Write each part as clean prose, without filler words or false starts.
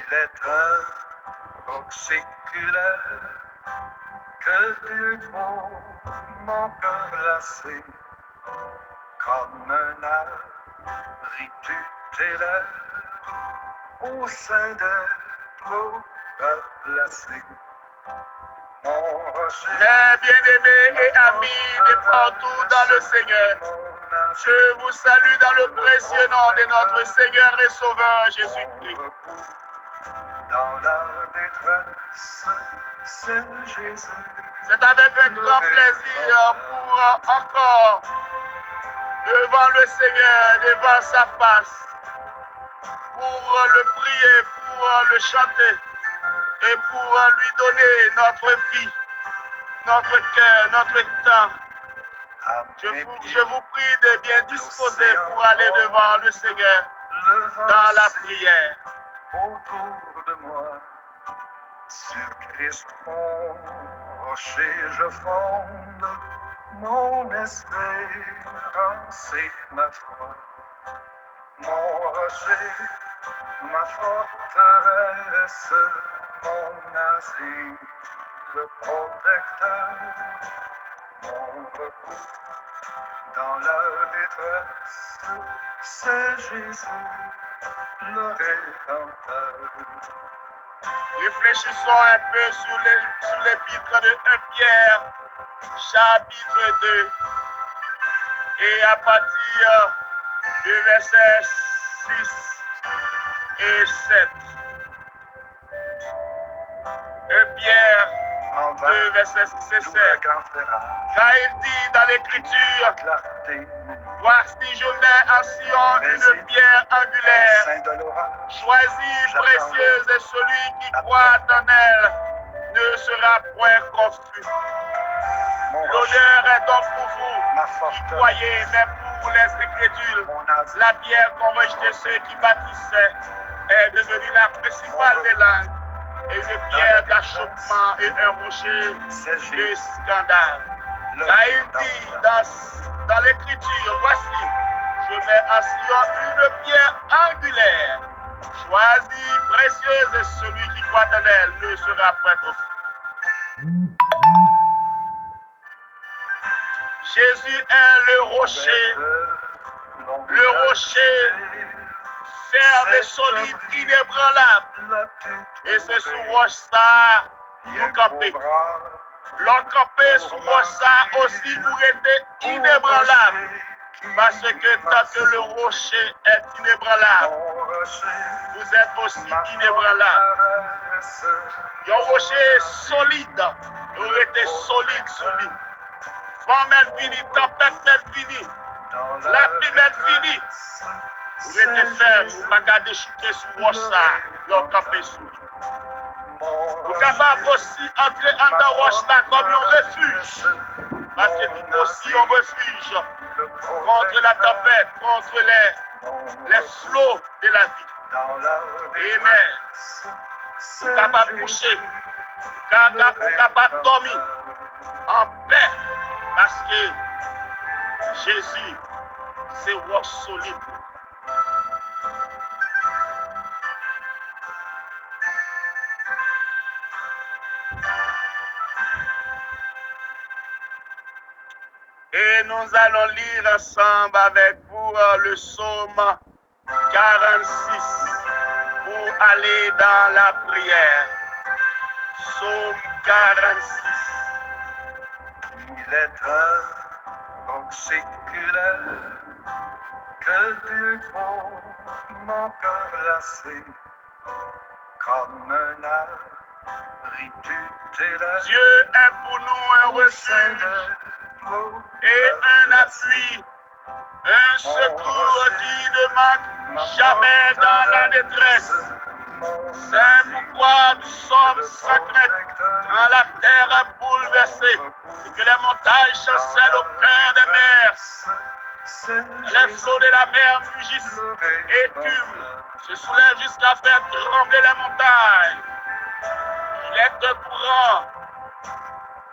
Il est un roc séculaire que du fond mon cœur glacé, comme un abri tutélaire au sein de l'eau placée. Mes bien-aimés et amis de partout dans le Seigneur, je vous salue dans le précieux nom de notre Seigneur et Sauveur Jésus-Christ. Dans la détresse, c'est Jésus. C'est avec un grand plaisir pour encore, devant le Seigneur, devant sa face, pour le prier, pour le chanter et pour lui donner notre vie, notre cœur, notre temps. Je vous prie de bien disposer pour aller devant le Seigneur dans la prière. Autour de moi, sur Christ mon rocher je fonde mon espérance et ma foi. Mon rocher, ma forteresse, mon asile, le protecteur, mon recours dans la détresse, c'est Jésus, le Rédempteur. Réfléchissons un peu sur l'épître de 1 Pierre, chapitre 2, et à partir du verset 6 et 7. 1 Pierre 2, verset 6 et 7. Car il dit dans l'Écriture, voici je mets en Sion une pierre angulaire, choisie, précieuse, et celui qui croit en elle ne sera point confus. L'honneur est donc pour vous qui croyez, mais pour les incrédules, la pierre qu'ont rejeté ceux qui bâtissaient est devenue la principale des langues, et une pierre d'achoppement et un rocher de scandale. Car il dit dans l'Écriture, voici, je mets en Sion une pierre angulaire, choisie, précieuse, et celui qui croit en elle ne sera point confus. Jésus est le rocher ferme et solide, inébranlable. Et c'est sous roche ça, nous camper. L'on camper sous roche ça aussi pour être inébranlable. Parce que tant que le rocher est inébranlable, vous êtes aussi inébranlable. Un rocher solide, vous êtes solide sur lui. Vent est fini, tempête est fini, la pluie est finie. Vous êtes ferme, vous ne pouvez pas déchiqueter sur roche ça, l'on camper sous lui. Vous êtes capable aussi d'entrer en dans roche là comme un refuge. Parce que c'est aussi un refuge contre la tempête, contre les flots de la vie. Amen. Vous êtes capable de coucher, vous êtes capable de dormir en paix. Parce que Jésus, c'est roche solide. Et nous allons lire ensemble avec vous le psaume 46 pour aller dans la prière. Psaume 46. Il est un roc séculaire que du fond mon cœur glacé, comme un abri tutélaire. Dieu est pour nous un refuge et un appui, un secours qui ne manque jamais dans la détresse. C'est pourquoi nous sommes sans crainte quand la terre est bouleversée et que les montagnes chancellent au cœur des mers. Les flots de la mer mugissent et écument, se soulèvent jusqu'à faire trembler les montagnes. Il est un courant,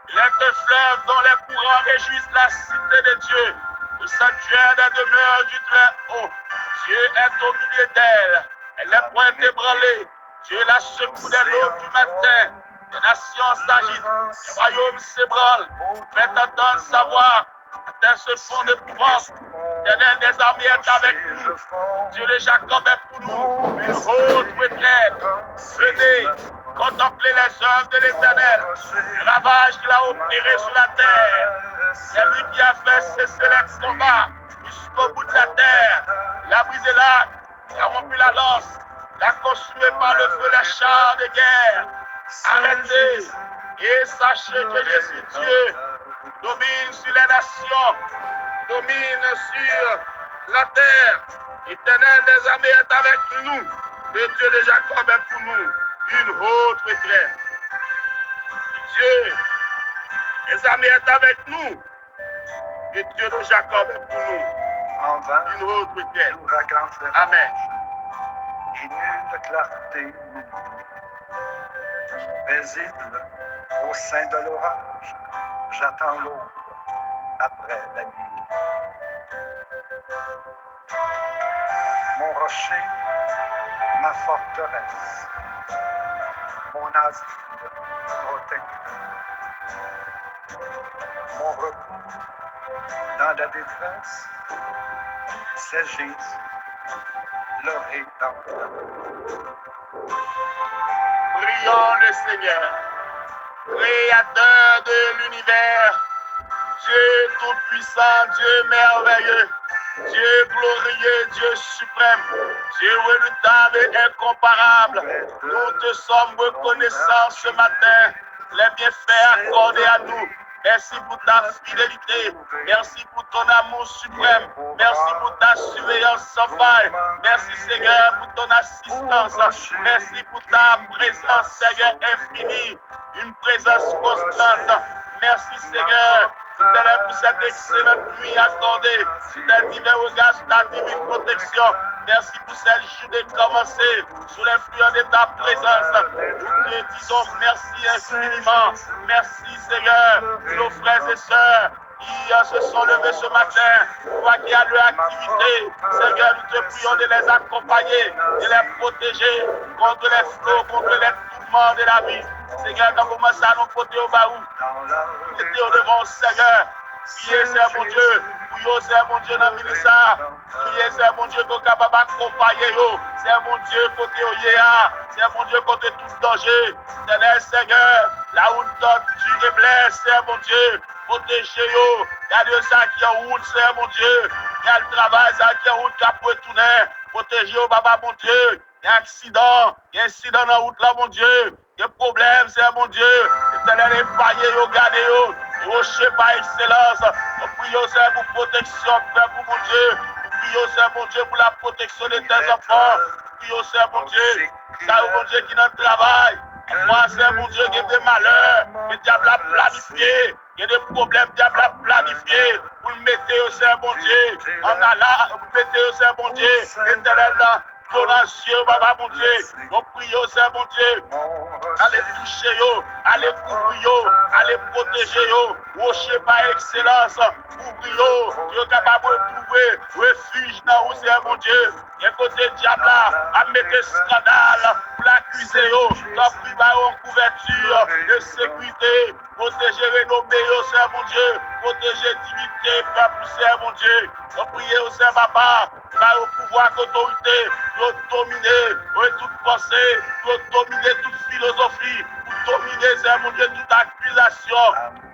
il est un fleuve dont les courants réjouissent la cité de Dieu, le sanctuaire des demeures du Très-Haut. Dieu est au milieu d'elle, elle n'est point ébranlée. Dieu est la secours des l'eau du matin. Les nations s'agitent, les royaumes s'ébranlent. Faites entendre sa voix. Terre se fond de pouvoir. L'éternel des armées est avec nous. Dieu de Jacob est pour nous une haute retraite. Venez, contemplez les œuvres de l'Éternel, le ravage qu'il a opéré sur la terre. C'est lui qui a fait cesser les combats jusqu'au bout de la terre. Il a brisé l'arc, il a rompu la lance, il a consumé par le feu les chars de guerre. Arrêtez et sachez que Jésus Dieu domine sur les nations, domine sur la terre. L'Éternel des armées est avec nous. Le Dieu de Jacob est pour nous une haute retraite. Dieu des armées est avec nous. Le Dieu de Jacob est pour nous En vain, une haute retraite. l'ouragan fait Amen. et nulle clarté, paisible au sein de l'orage, j'attends l'aube après la nuit. Mon rocher, ma forteresse, mon asile protecteur, mon repos dans la détresse, c'est Jésus, le Rédempteur. Prions le Seigneur, Créateur de l'univers, Dieu tout-puissant, Dieu merveilleux, Dieu glorieux, Dieu suprême, Dieu redoutable et incomparable. Nous te sommes reconnaissants ce matin, les bienfaits accordés à nous. Merci pour ta fidélité. Merci pour ton amour suprême. Merci pour ta surveillance sans faille. Merci Seigneur pour ton assistance. Merci pour ta présence Seigneur infinie. Une présence constante. Merci Seigneur pour cette excellente nuit accordée. Sur ta divine regard, sur ta divine protection. Merci pour cette journée commencée sous l'influence de ta présence. Nous te disons merci infiniment. Merci Seigneur pour nos frères et sœurs qui se sont levés ce matin, toi qui as leur activité. Seigneur, nous te prions de les accompagner, de les protéger contre les flots, contre les tourments de la vie. Seigneur, quand vous commencez à nous porter au baou, nous étions devant Seigneur. Priez, c'est mon Dieu. Priez, c'est mon Dieu dans le ministère. Priez, c'est mon Dieu qui est capable d'accompagner. C'est mon Dieu côté Oyéa. C'est mon Dieu côté tout danger. Seigneur, la route tu es blessé, c'est mon Dieu. Protégez-vous. Il y a de ça qui est en route, c'est mon Dieu. Il y a le travail, ça qui est en route, qui a pu tourner. Protégez-vous, papa, mon Dieu. Il y a un accident. Il y a un incident dans la route, là, mon Dieu. Il y a un problème, c'est mon Dieu. L'éternel est faillé, regardez-vous. Rocher par excellence. Nous prions, Seigneur, pour protection, Père, pour mon Dieu. Nous prions, Seigneur, mon Dieu, pour la protection de tes enfants. Nous prions, Seigneur, mon Dieu. Ça, mon Dieu, qui est dans le travail. Moi, Seigneur, mon Dieu, qui a des malheurs. Le diable a planifié. Il y a des problèmes, le diable a planifié. Vous le mettez, Seigneur, mon Dieu. En allant, vous le mettez, Seigneur, mon Dieu. L'éternel, là. Ton ancien, papa, mon Dieu. Nous prions, Seigneur, mon Dieu. Allez toucher, allez couvrir, allez protéger, rocher par excellence. Couvrir, Dieu capable de trouver refuge dans vous, Seigneur, mon Dieu. Et côté diable, à mettre scandale pour l'accuser, dans privé en couverture de sécurité. Protéger, rénommer, Seigneur, mon Dieu. Protéger, dignité, peuple, Seigneur, mon Dieu. Nous prions, Seigneur, papa. Par le pouvoir d'autorité, pour dominer toute pensée, pour dominer toute philosophie, pour dominer, c'est mon Dieu, toute accusation.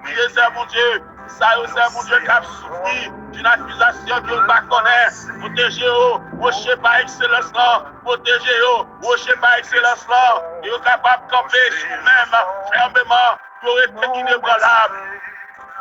Priez, c'est mon Dieu, ça c'est mon Dieu qui a souffert d'une accusation que ne pas connaître. Protégez-vous, rocher par excellence là, protégez-vous, rocher par excellence là, et vous capable de camper sur vous-même, fermement, pour être inébranlable.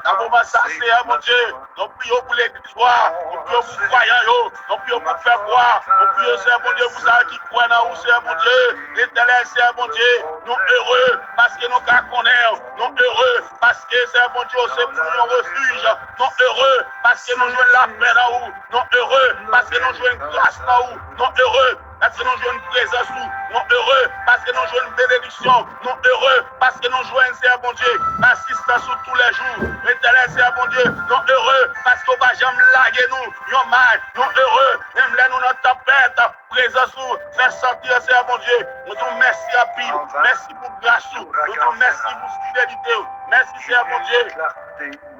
Dans moment ça, Seigneur, mon Dieu, nous prions pour l'église, nous prions pour les croyants, nous prions pour faire croire, nous prions, Seigneur, mon Dieu, pour ceux qui croient dans vous, Seigneur, mon Dieu, l'éternel, Seigneur, mon Dieu, nous heureux parce que nous connaissons, nous heureux parce que, Seigneur, mon Dieu, c'est pour nos refuge, nous heureux parce que nous jouons la paix dans vous, nous heureux parce que nous jouons une grâce dans vous, nous heureux parce que nous jouons une présence, nous heureux parce que nous jouons une bénédiction, nous heureux parce que nous jouons, Seigneur, mon Dieu, l'assistance sur tous les jours. L'éternel, Seigneur, mon Dieu, nous heureux parce qu'on va jamais laguer nous, nous mal, nous heureux, même là nous notre tempête, présence, faire sentir, Seigneur mon Dieu. Nous disons merci à Pile, merci pour grâce, nous disons merci pour fidélité. Merci, Seigneur mon Dieu.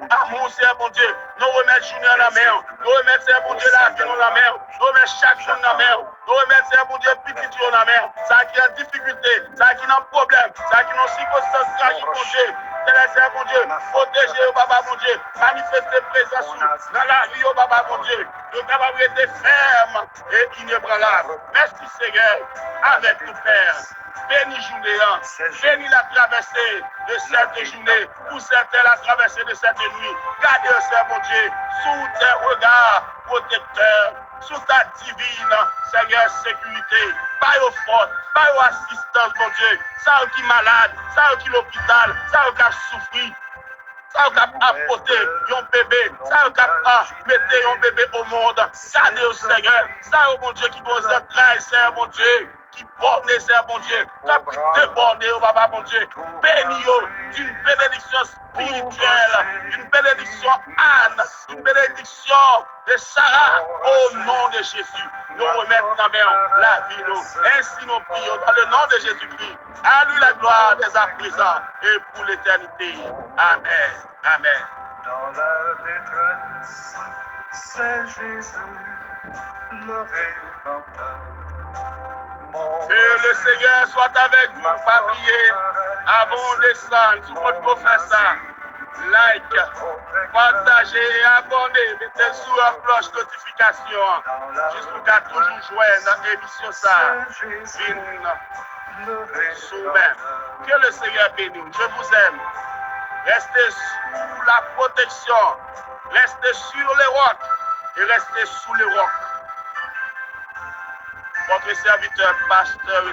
Amour, Seigneur mon Dieu. Nous remettons journée en la mer. Nous remettons, Seigneur mon Dieu, la vie dans la mer. Nous remettons chaque jour dans la mer. Nous remettons, Seigneur mon Dieu, petit jour dans la mer. Ça qui a difficulté, ça qui a un problème, ça qui a une circonstance tragique, mon Dieu. Seigneur mon Dieu, protégez, oh Papa mon Dieu, manifestez présence dans la vie, oh Papa mon Dieu. Nous avons été fermes et inébranlables. Merci Seigneur, avec nous Père. Bénis journée, bénis la traversée de cette journée, pour certains la traversée de cette nuit. Gardez, Seigneur mon Dieu, sous tes regards protecteurs, sous ta divine, Seigneur, sécurité. Pas au force, pas au assistance, mon Dieu. Ça qui est malade, ça qui est l'hôpital, ça qui a souffert. Ça qui a apporté un bébé, ça qui a mis un bébé au monde. Gardez au Seigneur, ça, mon Dieu, qui vous entraille, Seigneur, mon Dieu. Qui borne, Seigneur mon Dieu, qui déborde, oh Papa mon Dieu, bénis d'une bénédiction spirituelle, d'une bénédiction Anne, d'une bénédiction de Sarah, au nom de Jésus. Nous remettons en main la vie, nous. Ainsi nous prions dans le nom de Jésus-Christ. À lui la gloire dès à présent et pour l'éternité. Amen. Amen. Dans la détresse, c'est Jésus, le Rédempteur. Que le Seigneur soit avec vous, papier, avant de descendre sur votre professeur. Like, partagez et abonnez, mettez sur la cloche notification, juste pour toujours joindre l'émission ça. Sous-même. Que le Seigneur bénisse. Je vous aime. Restez sous la protection. Restez sur les rocs et restez sous les rocs. Votre serviteur, pasteur et